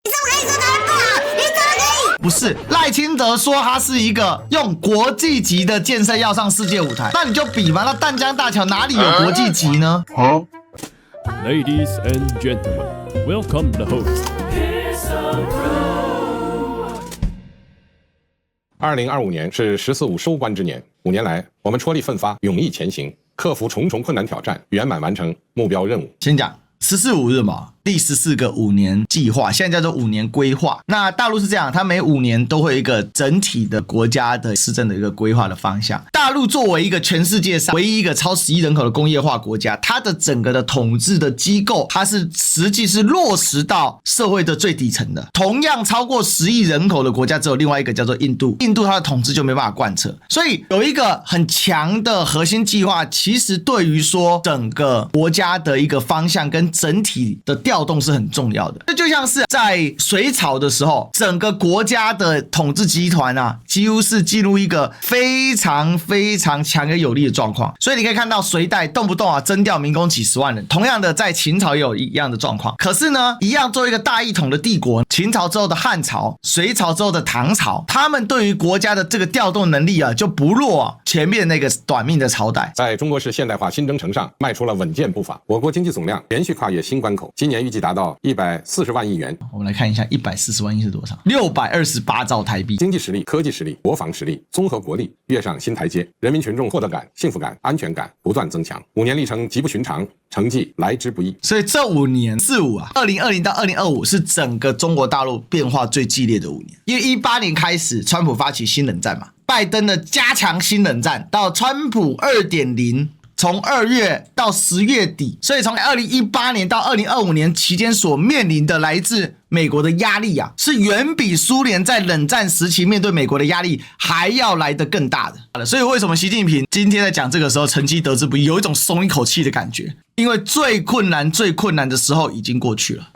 你怎么可以说台湾不好？你怎么可以？不是，赖清德说他是一个用国际级的建设要上世界舞台，那你就比嘛，那淡江大桥哪里有国际级呢？Ladies and gentlemen, welcome the host. 2025年是“十四五”收官之年，5年来，我们踔厉奋发，勇毅前行，克服重重困难挑战，圆满完成目标任务。先讲14五日嘛，第14个5年计划，现在叫做5年规划。那大陆是这样，它每5年都会有一个整体的国家的施政的一个规划的方向。大陆作为一个全世界上唯一一个超10亿人口的工业化国家，它的整个的统治的机构，它是实际是落实到社会的最底层的。同样超过10亿人口的国家，只有另外一个叫做印度，印度它的统治就没办法贯彻，所以有一个很强的核心计划，其实对于说整个国家的一个方向跟整体的调动是很重要的。这就像是在隋朝的时候，整个国家的统治集团啊，几乎是进入一个非常强而有力的状况。所以你可以看到隋代动不动啊征调民工几10万人，同样的在秦朝也有一样的状况。可是呢，一样做一个大一统的帝国，秦朝之后的汉朝，隋朝之后的唐朝，他们对于国家的这个调动能力啊，就不弱前面那个短命的朝代。在中国式现代化新征程上迈出了稳健步伐，我国经济总量连续跨越新关口，今年预计达到140万亿元。我们来看一下140万亿是多少？628兆台币。经济实力、科技实力、国防实力、综合国力跃上新台阶，人民群众获得感、幸福感、安全感不断增强。5年历程极不寻常，成绩来之不易。所以这5年45啊，2020到2025是整个中国大陆变化最激烈的5年。因为18年开始，川普发起新冷战嘛，拜登的加强新冷战到川普2.0。从2月到10月底，所以从2018年到2025年期间所面临的来自美国的压力啊，是远比苏联在冷战时期面对美国的压力还要来得更大的。所以为什么习近平今天在讲这个时候成绩得之不易，有一种松一口气的感觉，因为最困难的时候已经过去了。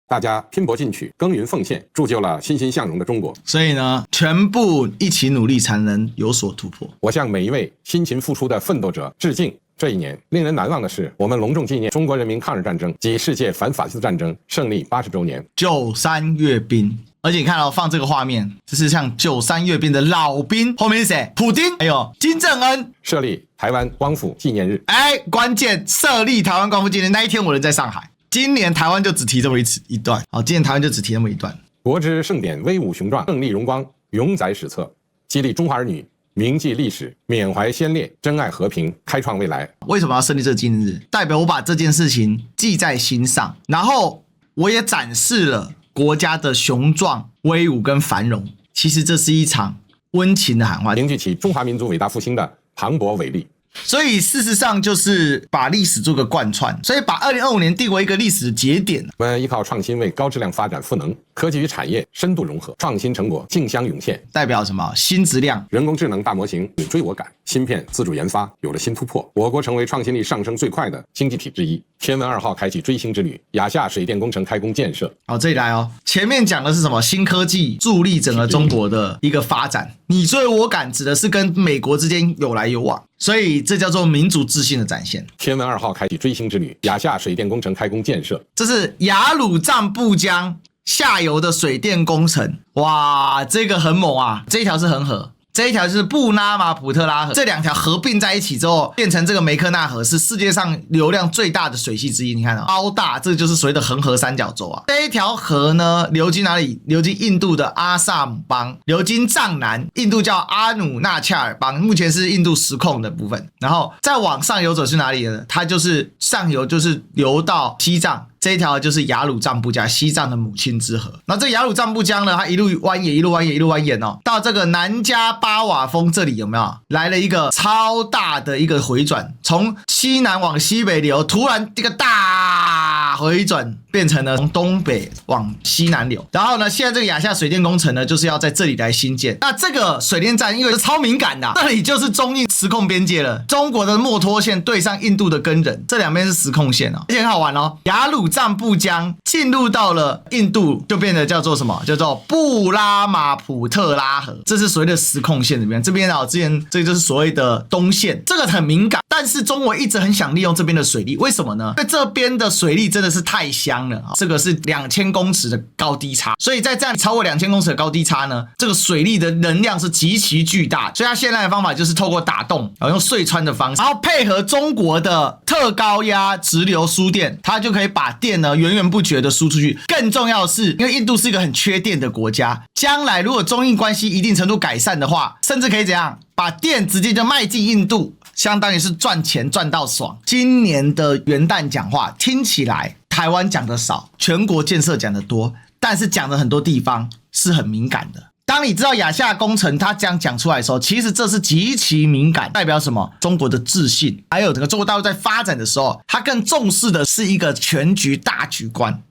大家拼搏进取，耕耘奉献，铸就了欣欣向荣的中国。所以呢，全部一起努力才能有所突破。我向每一位辛勤付出的奋斗者致敬。这一年令人难忘的是，我们隆重纪念中国人民抗日战争及世界反法西斯战争胜利80周年。93阅兵，而且你看到放这个画面，这是像93阅兵的老兵，后面是谁？普丁，还有金正恩。设立台湾光复纪念日，关键设立台湾光复纪念那一天，我人在上海。今年台湾就只提这么一段，好，今年台湾就只提那么一段。国之盛典，威武雄壮，胜利荣光，永载史册，激励中华儿女铭记历史，缅怀先烈，珍爱和平，开创未来。为什么要设立这个纪念日？代表我把这件事情记在心上，然后我也展示了国家的雄壮、威武跟繁荣。其实这是一场温情的喊话，凝聚起中华民族伟大复兴的磅礴伟力。所以事实上就是把历史做个贯穿，所以把2025年定为一个历史的节点。我们依靠创新为高质量发展赋能，科技与产业深度融合，创新成果竞相涌现。代表什么？新质量，人工智能大模型你追我赶，芯片自主研发有了新突破，我国成为创新力上升最快的经济体之一。天文2号开启追星之旅，亚夏水电工程开工建设。好，这里来哦。前面讲的是什么？新科技助力整个中国的一个发展，你追我赶指的是跟美国之间有来有往，所以这叫做民族自信的展现。天文2号开启追星之旅，亚夏水电工程开工建设。这是雅鲁藏布江下游的水电工程，哇，这个很猛啊！这一条是恒河，这一条就是布拉马普特拉河，这2条合并在一起之后，变成这个梅克纳河，是世界上流量最大的水系之一。你看超大，这就是所谓的恒河三角洲啊。这一条河呢，流经哪里？流经印度的阿萨姆邦，流经藏南，印度叫阿努纳恰尔邦，目前是印度实控的部分。然后再往上游走是哪里呢？它就是上游，就是流到西藏。这一条就是雅鲁藏布江，西藏的母亲之河。然后这个雅鲁藏布江呢，它一路蜿蜒，一路蜿蜒，一路蜿蜒哦，到这个南迦巴瓦峰这里有没有来了一个超大的一个回转？从西南往西北流，突然这个大回转变成了从东北往西南流。然后呢，现在这个亚夏水电工程呢，就是要在这里来新建。那这个水电站因为是超敏感的，这里就是中印时空边界了。中国的墨脱县对上印度的根仁，这两边是时空线哦，而且很好玩哦。雅鲁藏布江进入到了印度，就变得叫做什么？叫做布拉马普特拉河，这是所谓的时空线里面。这边啊，之前这个就是所谓的东线，这个很敏感。但是中国一直很想利用这边的水利，为什么呢？因为这边的水利真的是太香了，这个是2000公尺的高低差，所以在这样超过2000公尺的高低差呢，这个水利的能量是极其巨大。所以它现在的方法就是透过打洞，用隧穿的方式，然后配合中国的特高压直流输电，它就可以把电呢源源不绝的输出去。更重要的是，因为印度是一个很缺电的国家，将来如果中印关系一定程度改善的话，甚至可以怎样把电直接就卖进印度，相当于是赚钱赚到爽。今年的元旦讲话听起来台湾讲的少，全国建设讲的多，但是讲的很多地方是很敏感的。当你知道亚夏工程它这样讲出来的时候，其实这是极其敏感，代表什么？中国的自信，还有整个中国大陆在发展的时候，它更重视的是一个全局大局观。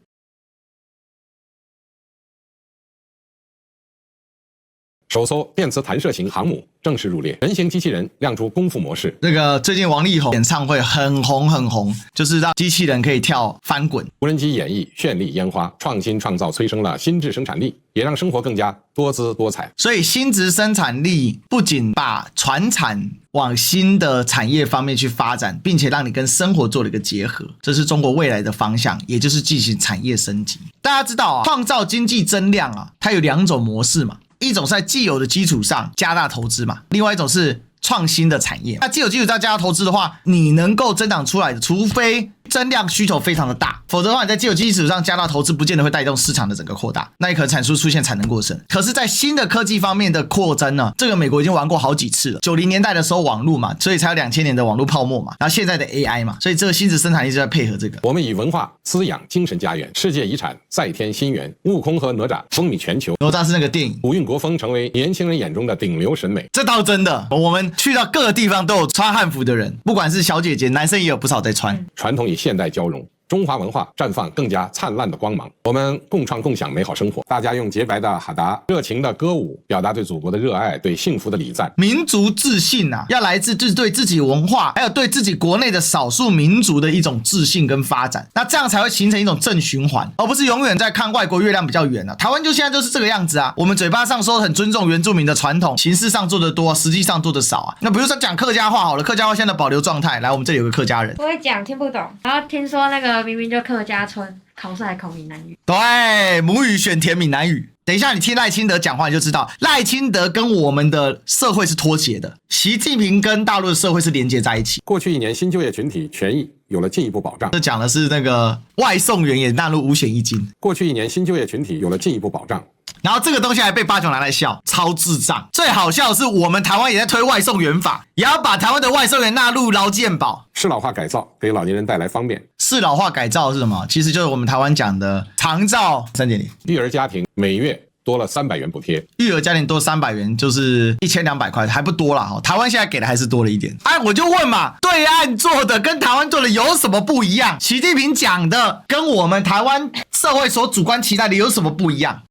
首艘电磁弹射型航母正式入列，人形机器人亮出功夫模式。这个最近王力宏演唱会很红，就是让机器人可以跳翻滚。无人机演绎绚丽烟花，创新创造催生了新质生产力，也让生活更加多姿多彩。所以新质生产力不仅把传产往新的产业方面去发展，并且让你跟生活做了一个结合，这是中国未来的方向，也就是进行产业升级。大家知道创造经济增量它有2种模式嘛。一种是在既有的基础上加大投资嘛，另外一种是创新的产业。那既有基础上加大投资的话，你能够增长出来的，除非增量需求非常的大，否则的话你在既有基础上加大投资，不见得会带动市场的整个扩大，那也可能产出出现产能过剩。可是在新的科技方面的扩增呢，这个美国已经玩过好几次了。90年代的时候网络嘛，所以才有2000年的网络泡沫嘛，然后现在的 AI 嘛，所以这个新质生产力就在配合这个。我们以文化滋养精神家园，世界遗产再添新园，悟空和哪吒风靡全球。哪吒是那个电影，古韵国风成为年轻人眼中的顶流审美。这倒真的，我们去到各个地方都有穿汉服的人，不管是小姐姐男生也有不少在穿。传统与现代交融，中华文化绽放更加灿烂的光芒。我们共创共享美好生活，大家用洁白的哈达、热情的歌舞，表达对祖国的热爱、对幸福的礼赞。民族自信要来自对自己文化，还有对自己国内的少数民族的一种自信跟发展。那这样才会形成一种正循环，而不是永远在看外国月亮比较圆台湾就现在就是这个样子我们嘴巴上说很尊重原住民的传统，形式上做的多，实际上做的少那比如说讲客家话好了，客家话现在的保留状态，来我们这里有个客家人，不会讲听不懂，然后听说那个明明就客家村，考试还考闽南语。对，母语选填闽南语。等一下你听赖清德讲话你就知道，赖清德跟我们的社会是脱节的，习近平跟大陆的社会是连接在一起。过去1年新就业群体权益有了进一步保障，这讲的是那个外送员也纳入5险1金。过去1年新就业群体有了进一步保障。然后这个东西还被八九拿来笑，超智障。最好笑的是我们台湾也在推外送员法，也要把台湾的外送员纳入劳健保。适老化改造给老年人带来方便。适老化改造是什么？其实就是我们台湾讲的长照3.0。育儿家庭每月多了300元补贴，育儿家庭多300元就是1200块，还不多啦。台湾现在给的还是多了一点。我就问嘛，对岸做的跟台湾做的有什么不一样？习近平讲的跟我们台湾社会所主观期待的有什么不一样？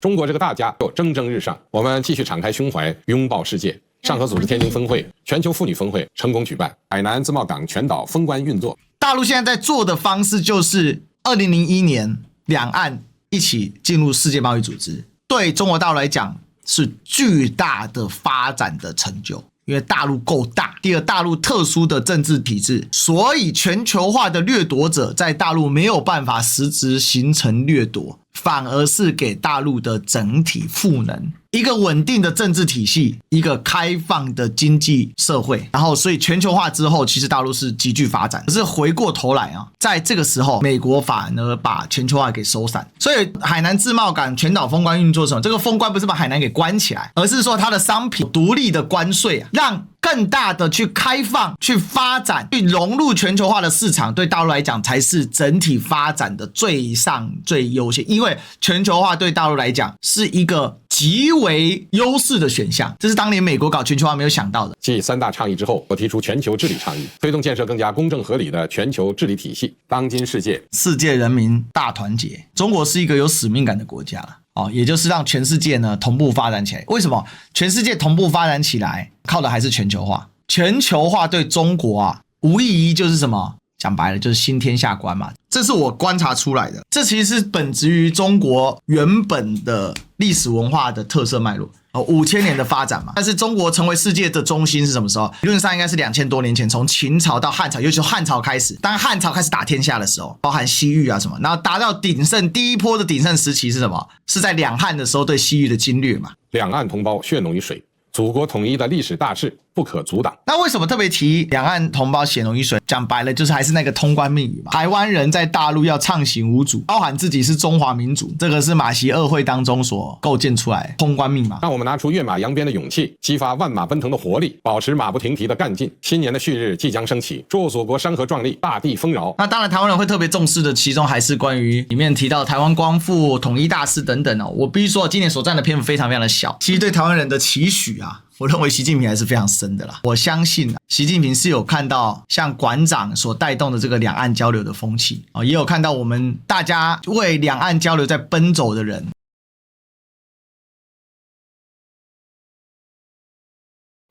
中国这个大家又蒸蒸日上，我们继续敞开胸怀，拥抱世界。上合组织天津峰会、全球妇女峰会成功举办，海南自贸港全岛封关运作。大陆现在在做的方式就是2001年两岸一起进入世界贸易组织，对中国大陆来讲是巨大的发展的成就。因为大陆够大，第二，大陆特殊的政治体制，所以全球化的掠夺者在大陆没有办法实质形成掠夺，反而是给大陆的整体赋能。一个稳定的政治体系，一个开放的经济社会，然后所以全球化之后，其实大陆是急剧发展。可是回过头来在这个时候，美国反而把全球化给收散。所以海南自贸港全岛封关运作什么？这个封关不是把海南给关起来，而是说它的商品独立的关税让更大的去开放、去发展、去融入全球化的市场，对大陆来讲才是整体发展的最上最优先，因为全球化对大陆来讲是一个极为优势的选项，这是当年美国搞全球化没有想到的。继3大倡议之后，我提出全球治理倡议，推动建设更加公正合理的全球治理体系。当今世界人民大团结，中国是一个有使命感的国家了。也就是让全世界呢同步发展起来。为什么全世界同步发展起来？靠的还是全球化。全球化对中国啊，无异于就是什么？讲白了就是新天下观嘛。这是我观察出来的，这其实是本质于中国原本的历史文化的特色脉络。5000年的发展嘛，但是中国成为世界的中心是什么时候？理论上应该是2000多年前，从秦朝到汉朝，尤其是汉朝开始。当汉朝开始打天下的时候，包含西域啊什么，然后达到鼎盛，第一波的鼎盛时期是什么？是在两汉的时候对西域的侵略嘛。两岸同胞血浓于水，祖国统一的历史大势不可阻挡。那为什么特别提两岸同胞血浓于水？讲白了就是还是那个通关密语嘛。台湾人在大陆要畅行无阻，包含自己是中华民族，这个是马习2会当中所构建出来的通关密码。让我们拿出跃马扬鞭的勇气，激发万马奔腾的活力，保持马不停蹄的干劲。新年的旭日即将升起，祝祖国山河壮丽，大地丰饶。那当然台湾人会特别重视的，其中还是关于里面提到台湾光复、统一大事等等我必须说今年所占的篇幅非常非常的小，其实对台湾人的期许啊，我认为习近平还是非常深的啦。我相信习近平是有看到像馆长所带动的这个两岸交流的风气，也有看到我们大家为两岸交流在奔走的人。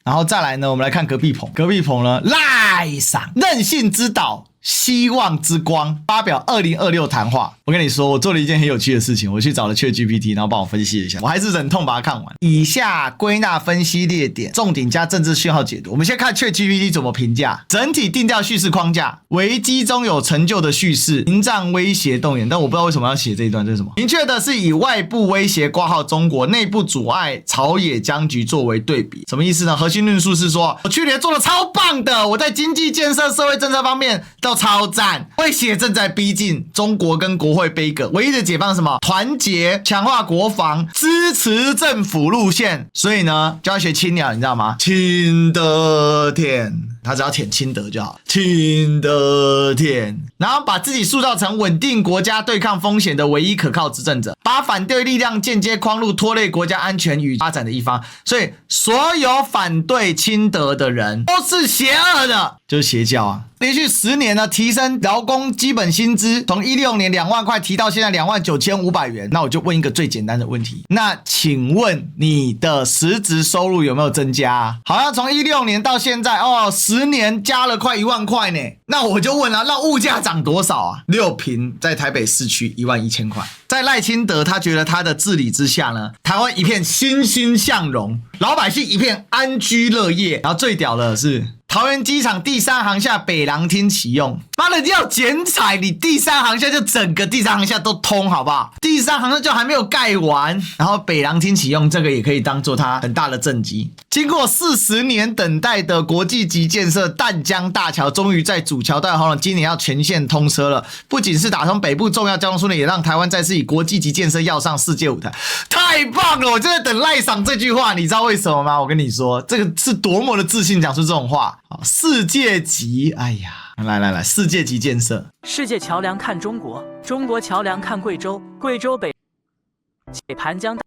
然后再来呢，我们来看隔壁棚。隔壁棚呢，赖上任性之岛，希望之光发表2026谈话。我跟你说，我做了一件很有趣的事情，我去找了 ChatGPT， 然后帮我分析了一下，我还是忍痛把它看完。以下归纳分析列点，重点加政治讯号解读。我们先看 ChatGPT 怎么评价整体定调叙事框架：危机中有成就的叙事，迎战威胁动员。但我不知道为什么要写这一段，这是什么？明确的是以外部威胁挂号中国，内部阻碍朝野僵局作为对比。什么意思呢？核心论述是说，我去年做的超棒的，我在经济建设、社会政策方面都超赞，威胁正在逼近，中国跟国会杯葛，唯一的解放是什么？团结，强化国防，支持政府路线。所以呢，就要学青鸟，你知道吗？清德舔，他只要舔清德就好，清德舔，然后把自己塑造成稳定国家对抗风险的唯一可靠执政者，把反对力量间接框入拖累国家安全与发展的一方。所以所有反对清德的人都是邪恶的，就是邪教啊。连续10年呢，提升劳工基本薪资，从16年2万块提到现在29500元。那我就问一个最简单的问题，那请问你的实质收入有没有增加啊？好像从16年到现在10年加了快1万块呢。那我就问了，那物价涨多少啊？6坪在台北市区11000块。在赖清德他觉得他的治理之下呢，台湾一片欣欣向荣，老百姓一片安居乐业。然后最屌的是桃园机场第3航厦北廊厅启用，妈的要剪彩，你第3航厦就整个第3航厦都通好不好？第3航厦就还没有盖完，然后北廊厅启用，这个也可以当做它很大的政绩。经过40年等待的国际级建设淡江大桥，终于在主桥段后呢，今年要全线通车了。不仅是打通北部重要交通枢纽，也让台湾再次以国际级建设要上世界舞台，太棒了！我就在等赖赏这句话，你知道为什么吗？我跟你说，这个是多么的自信讲出这种话。世界级，哎呀，来，世界级建设。世界桥梁看中国，中国桥梁看贵州，贵州北盘江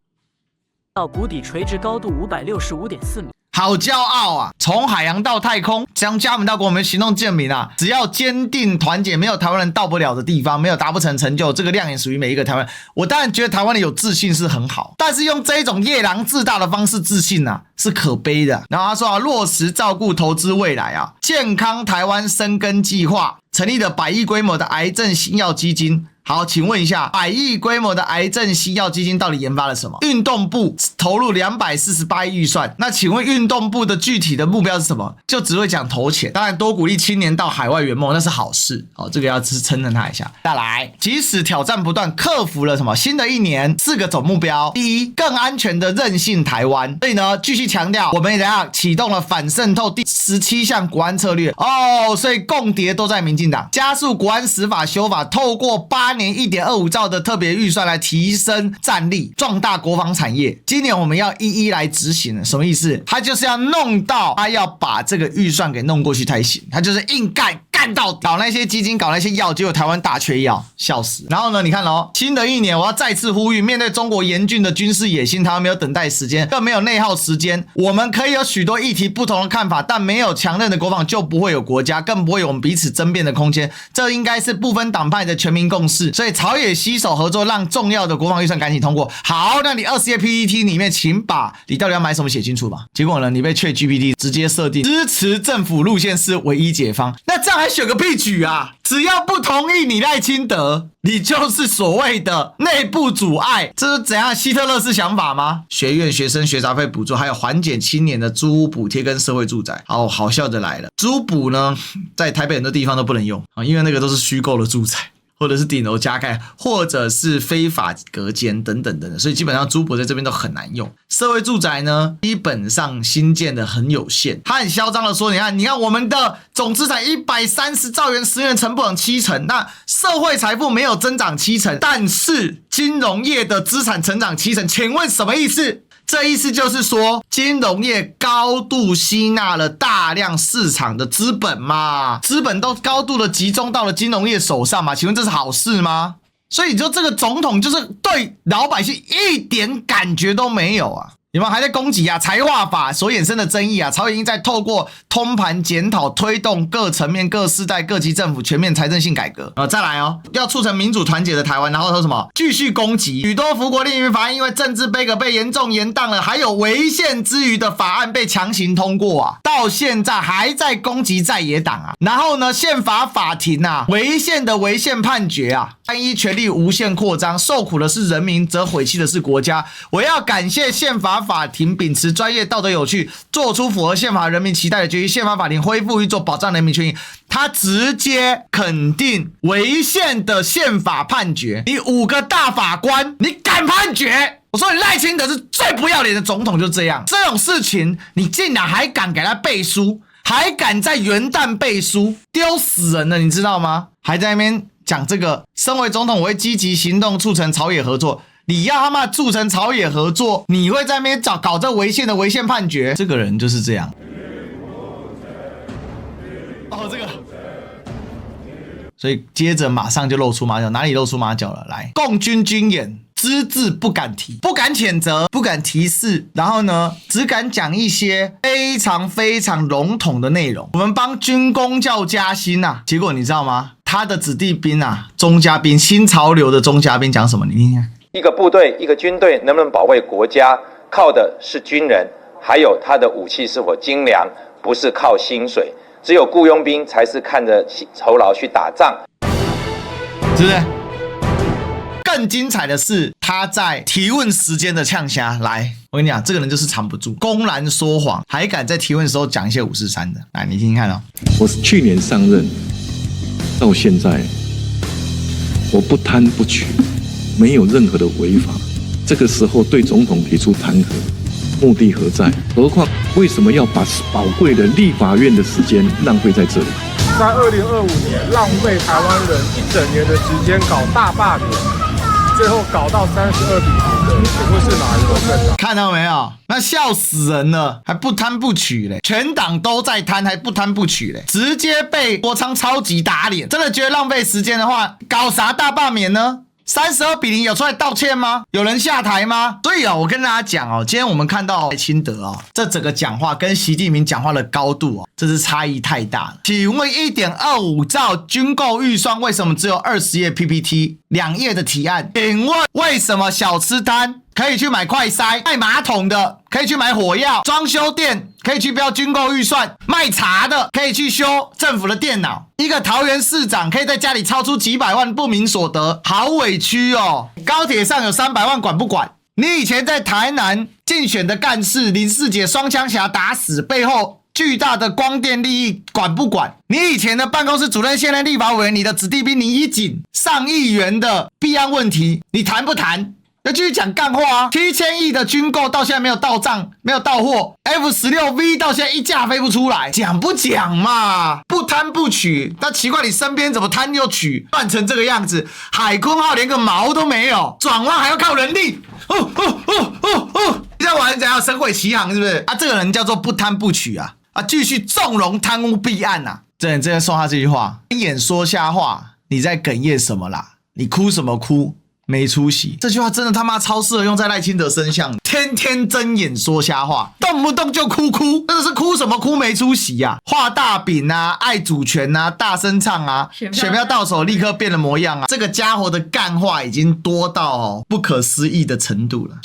到谷底垂直高度565.4米。好骄傲啊！从海洋到太空，将家门到国，我们行动证明啊！只要坚定团结，没有台湾人到不了的地方，没有达不成成就。这个亮眼属于每一个台湾人。我当然觉得台湾人有自信是很好，但是用这种夜郎自大的方式自信啊，是可悲的。然后他说落实照顾投资未来啊，健康台湾生根计划成立了100亿规模的癌症新药基金。好，请问一下，100亿规模的癌症新药基金到底研发了什么？运动部投入248亿预算，那请问运动部的具体的目标是什么？就只会讲投钱，当然多鼓励青年到海外圆梦，那是好事。这个要称赞他一下。再来，即使挑战不断，克服了什么？新的一年4个总目标：第一，更安全的韧性台湾。所以呢，继续强调，我们怎样启动了反渗透第17项国安策略。所以共谍都在民进党，加速国安司法修法，透过8年年 1.25 兆的特别预算来提升战力，壮大国防产业。今年我们要一一来执行了，什么意思？他就是要弄到，他要把这个预算给弄过去才行，他就是硬干。干到搞那些基金，搞那些药，结果台湾大缺药，笑死。然后呢，你看哦，新的一年我要再次呼吁，面对中国严峻的军事野心，台湾没有等待时间，更没有内耗时间。我们可以有许多议题不同的看法，但没有强韧的国防就不会有国家，更不会有我们彼此争辩的空间。这应该是不分党派的全民共识。所以朝野携手合作，让重要的国防预算赶紧通过。好，那你20页 PPT 里面，请把你到底要买什么写清楚吧。结果呢，你被ChatGPT直接设定支持政府路线是唯一解方，那这样还选个屁举啊！只要不同意你赖清德，你就是所谓的内部阻碍，这是怎样希特勒式想法吗？学院学生学杂费补助，还有缓解青年的租屋补贴跟社会住宅。好笑的来了，租补呢，在台北很多地方都不能用啊，因为那个都是虚构的住宅。或者是顶楼加盖，或者是非法隔间等等等等，所以基本上租补在这边都很难用。社会住宅呢，基本上新建的很有限。他很嚣张的说，你看我们的总资产130兆元，10年成不等70%，那社会财富没有增长70%，但是金融业的资产成长70%，请问什么意思？这意思就是说，金融业高度吸纳了大量市场的资本嘛，资本都高度的集中到了金融业手上嘛，请问这是好事吗？所以你说这个总统就是对老百姓一点感觉都没有啊。有没有还在攻击啊？财划法所衍生的争议啊，朝野应在透过通盘检讨，推动各层面、各世代、各级政府全面财政性改革。再来哦，要促成民主团结的台湾。然后说什么？继续攻击许多福国立民法案，因为政治悲歌被严重延宕了，还有违宪之余的法案被强行通过啊，到现在还在攻击在野党啊。然后呢，宪法法庭啊，违宪的违宪判决啊，单一权力无限扩张，受苦的是人民，则毁弃的是国家。我要感谢宪法法庭秉持专业、道德有序，做出符合宪法人民期待的决议。宪法法庭恢复运作，保障人民权益。他直接肯定违宪的宪法判决。你5个大法官，你敢判决？我说你赖清德是最不要脸的总统，就这样。这种事情你竟然还敢给他背书，还敢在元旦背书，丢死人了，你知道吗？还在那边讲这个，身为总统我会积极行动促成朝野合作。你要他妈促成朝野合作，你会在那边搞这违宪的违宪判决？这个人就是这样。这个，所以接着马上就露出马脚，哪里露出马脚了？来，共军军演，只字不敢提，不敢谴责，不敢提示，然后呢，只敢讲一些非常非常笼统的内容。我们帮军公教加薪啊，结果你知道吗？他的子弟兵啊，钟嘉宾，新潮流的钟嘉宾讲什么？你听听。一个部队、一个军队能不能保卫国家，靠的是军人，还有他的武器是否精良，不是靠薪水。只有雇佣兵才是看着酬劳去打仗，是不是？更精彩的是，他在提问时间的呛虾。来，我跟你讲，这个人就是藏不住，公然说谎，还敢在提问的时候讲一些543的。来，你听听看哦。我是去年上任到现在，我不贪不取，没有任何的违法。这个时候对总统提出弹劾，目的何在？何况为什么要把宝贵的立法院的时间浪费在这里？在2025年浪费台湾人1整年的时间搞大罢免，最后搞到32比0的，请问是哪一个政党？看到没有？那笑死人了，还不贪不取嘞！全党都在贪，还不贪不取嘞，直接被国昌超级打脸。真的觉得浪费时间的话，搞啥大罢免呢？32比0有出来道歉吗？有人下台吗？所以我跟大家讲今天我们看到赖清德这整个讲话跟习近平讲话的高度这是差异太大了。请问 1.25 兆军购预算为什么只有20页 PPT 2页的提案？请问为什么小吃摊可以去买快筛，卖马桶的可以去买火药，装修店可以去标军购预算，卖茶的可以去修政府的电脑，一个桃园市长可以在家里超出几百万不明所得，好委屈哦。高铁上有300万管不管？你以前在台南竞选的干事林世杰双枪侠打死，背后巨大的光电利益管不管？你以前的办公室主任，现任立法委员，你的子弟兵林怡景上亿元的弊案问题，你谈不谈？要继续讲干话7000亿的军购到现在没有到账，没有到货。F16V 到现在一架飞不出来，讲不讲嘛？不不贪不取，那奇怪，你身边怎么贪又取，乱成这个样子？海鲲号连个毛都没有，转弯还要靠人力。你在玩怎样神鬼奇航是不是？啊，这个人叫做不贪不取啊，继续纵容贪污弊案啊。这人真的送他这句话：你眼说瞎话，你在哽咽什么啦？你哭什么哭？没出息。这句话真的他妈超适合用在赖清德身上，天天睁眼说瞎话，动不动就哭，真的是哭什么哭？没出息呀、画大饼啊，爱主权啊，大声唱啊，选票到手立刻变了模样啊。这个家伙的干话已经多到不可思议的程度了。